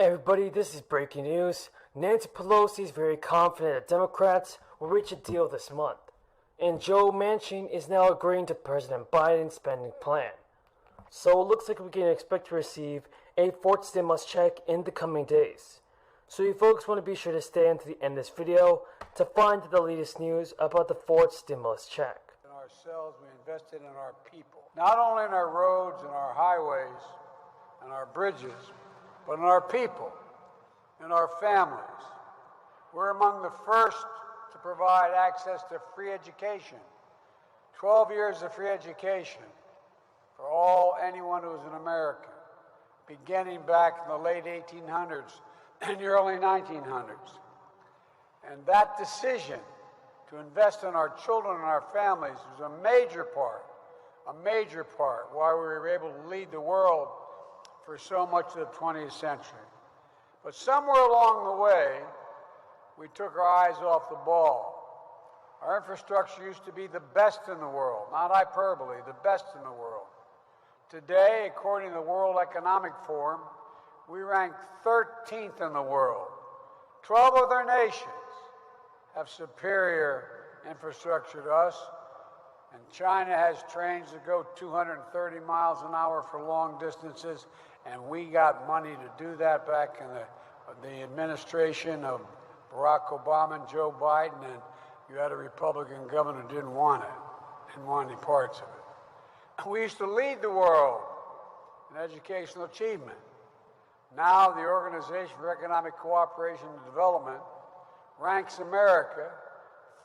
Everybody, this is breaking news. Nancy Pelosi is very confident that Democrats will reach a deal this month, and Joe Manchin is now agreeing to President Biden's spending plan. So it looks like we can expect to receive a fourth stimulus check in the coming days. So you folks want to be sure to stay until the end of this video to find the latest news about the fourth stimulus check. In ourselves, we invested in our people. Not only in our roads and our highways and our bridges, but in our people, in our families. We're among the first to provide access to free education. 12 years of free education for anyone who's an American, beginning back in the late 1800s and the early 1900s. And that decision to invest in our children and our families was a major part why we were able to lead the world for so much of the 20th century. But somewhere along the way, we took our eyes off the ball. Our infrastructure used to be the best in the world, not hyperbole, the best in the world. Today, according to the World Economic Forum, we rank 13th in the world. 12 other nations have superior infrastructure to us, and China has trains that go 230 miles an hour for long distances, and we got money to do that back in the administration of Barack Obama and Joe Biden, and you had a Republican governor who didn't want any parts of it. We used to lead the world in educational achievement. Now the Organization for Economic Cooperation and Development ranks America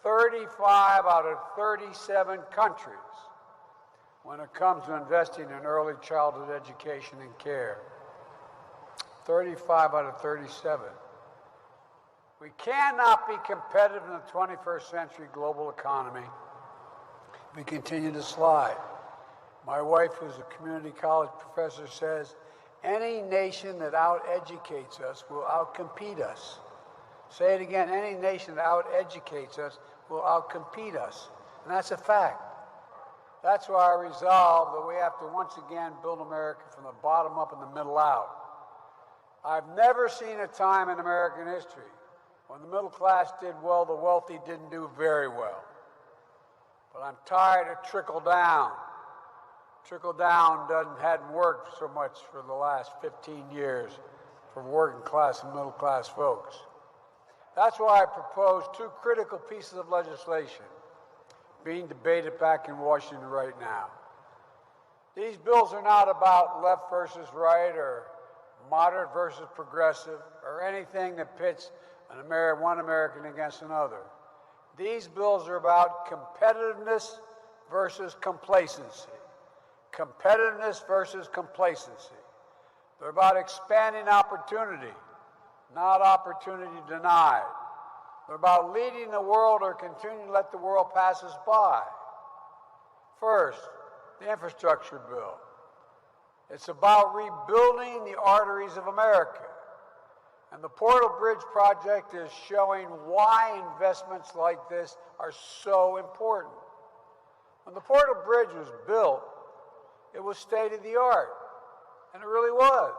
35 out of 37 countries when it comes to investing in early childhood education and care. 35 out of 37. We cannot be competitive in the 21st century global economy. We continue to slide. My wife, who's a community college professor, says, any nation that out-educates us will out-compete us. Say it again, any nation that out-educates us will out-compete us. And that's a fact. That's why I resolve that we have to once again build America from the bottom up and the middle out. I've never seen a time in American history when the middle class did well, the wealthy didn't do very well. But I'm tired of trickle down. Trickle down hadn't worked so much for the last 15 years for working class and middle class folks. That's why I propose two critical pieces of legislation being debated back in Washington right now. These bills are not about left versus right or moderate versus progressive or anything that pits one American against another. These bills are about competitiveness versus complacency. Competitiveness versus complacency. They're about expanding opportunity, not opportunity denied. They're about leading the world or continuing to let the world pass us by. First, the infrastructure bill. It's about rebuilding the arteries of America. And the Portal Bridge project is showing why investments like this are so important. When the Portal Bridge was built, it was state-of-the-art, and it really was.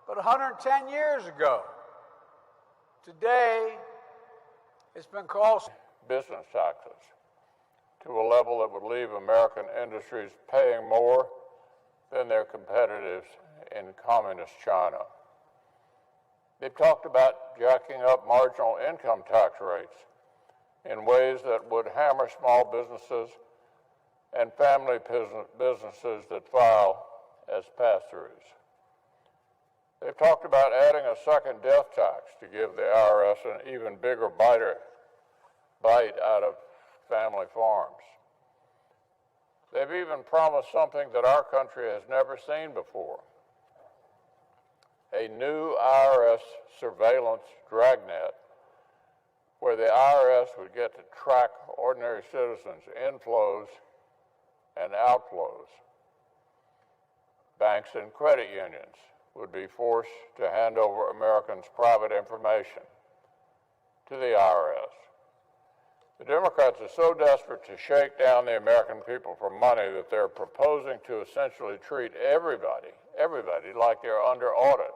But 110 years ago, today, it's been called business taxes to a level that would leave American industries paying more than their competitors in communist China. They've talked about jacking up marginal income tax rates in ways that would hammer small businesses and family businesses that file as pass-throughs. They've talked about adding a second death tax to give the IRS an even bigger bite out of family farms. They've even promised something that our country has never seen before: a new IRS surveillance dragnet where the IRS would get to track ordinary citizens' inflows and outflows. Banks and credit unions would be forced to hand over Americans' private information to the IRS. The Democrats are so desperate to shake down the American people for money that they're proposing to essentially treat everybody like they're under audit.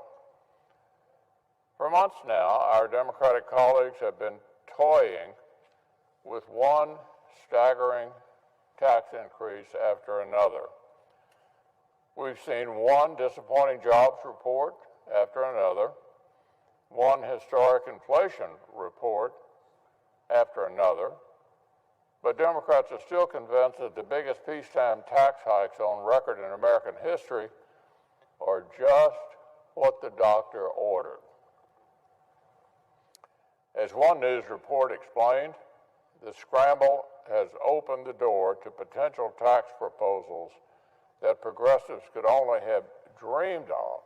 months now, our Democratic colleagues have been toying with one staggering tax increase after another. We've seen one disappointing jobs report after another, one historic inflation report after another, but Democrats are still convinced that the biggest peacetime tax hikes on record in American history are just what the doctor ordered. As one news report explained, the scramble has opened the door to potential tax proposals that progressives could only have dreamed of.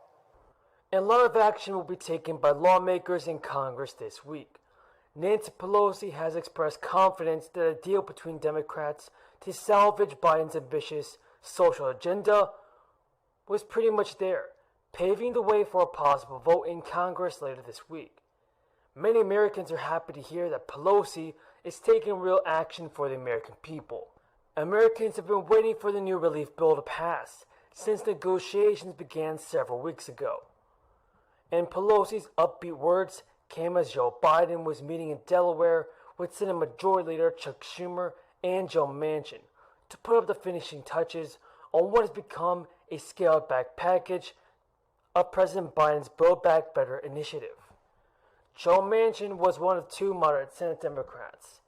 And a lot of action will be taken by lawmakers in Congress this week. Nancy Pelosi has expressed confidence that a deal between Democrats to salvage Biden's ambitious social agenda was pretty much there, paving the way for a possible vote in Congress later this week. Many Americans are happy to hear that Pelosi is taking real action for the American people. Americans have been waiting for the new relief bill to pass since negotiations began several weeks ago. And Pelosi's upbeat words came as Joe Biden was meeting in Delaware with Senate Majority Leader Chuck Schumer and Joe Manchin to put up the finishing touches on what has become a scaled-back package of President Biden's Build Back Better initiative. Joe Manchin was one of two moderate Senate Democrats,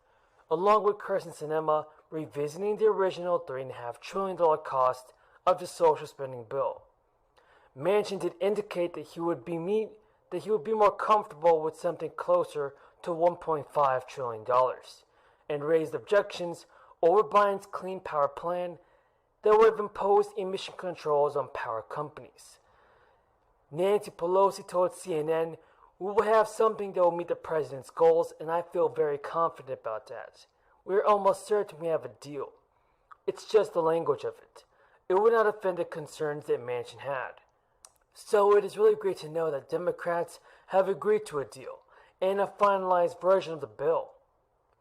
along with Kyrsten Sinema, revisiting the original $3.5 trillion cost of the social spending bill. Manchin did indicate that he would be more comfortable with something closer to $1.5 trillion, and raised objections over Biden's Clean Power Plan that would have imposed emission controls on power companies. Nancy Pelosi told CNN, "We will have something that will meet the president's goals, and I feel very confident about that. We're almost certain we have a deal. It's just the language of it. It would not offend the concerns that Manchin had." So it is really great to know that Democrats have agreed to a deal and a finalized version of the bill.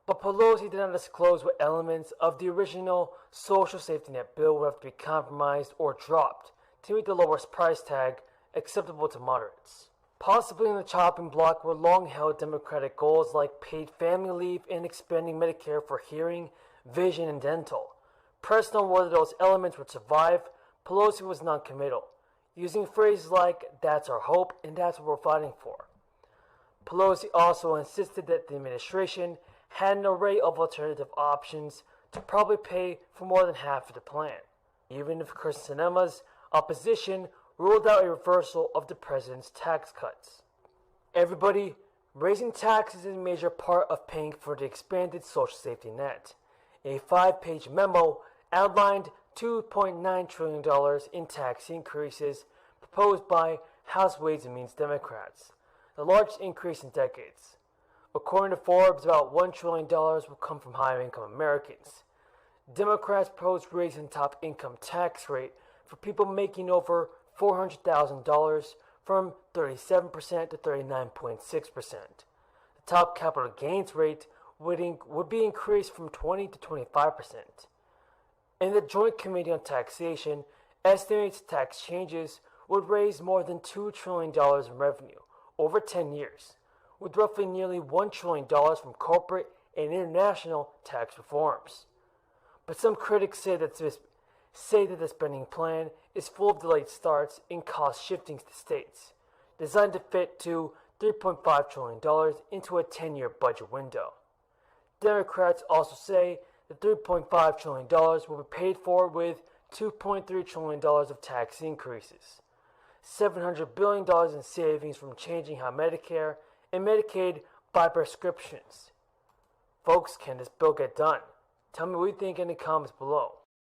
But Pelosi did not disclose what elements of the original social safety net bill would have to be compromised or dropped to meet the lowest price tag acceptable to moderates. Possibly in the chopping block were long-held Democratic goals like paid family leave and expanding Medicare for hearing, vision, and dental. Pressed on whether those elements would survive, Pelosi was non-committal, using phrases like, "That's our hope," and "That's what we're fighting for." Pelosi also insisted that the administration had an array of alternative options to probably pay for more than half of the plan, even if Kyrsten Sinema's opposition ruled out a reversal of the president's tax cuts. Everybody, raising taxes is a major part of paying for the expanded social safety net. A 5-page memo outlined $2.9 trillion in tax increases proposed by House Ways and Means Democrats, the largest increase in decades. According to Forbes, about $1 trillion will come from higher-income Americans. Democrats proposed raising the top income tax rate for people making over $400,000 from 37% to 39.6%. The top capital gains rate would be increased from 20 to 25%. And the Joint Committee on Taxation estimates tax changes would raise more than $2 trillion in revenue over 10 years, with roughly nearly $1 trillion from corporate and international tax reforms. But some critics say that the spending plan is full of delayed starts and cost shiftings to states, designed to fit to $3.5 trillion into a 10-year budget window. Democrats also say the $3.5 trillion will be paid for with $2.3 trillion of tax increases, $700 billion in savings from changing how Medicare and Medicaid buy prescriptions. Folks, can this bill get done? Tell me what you think in the comments below.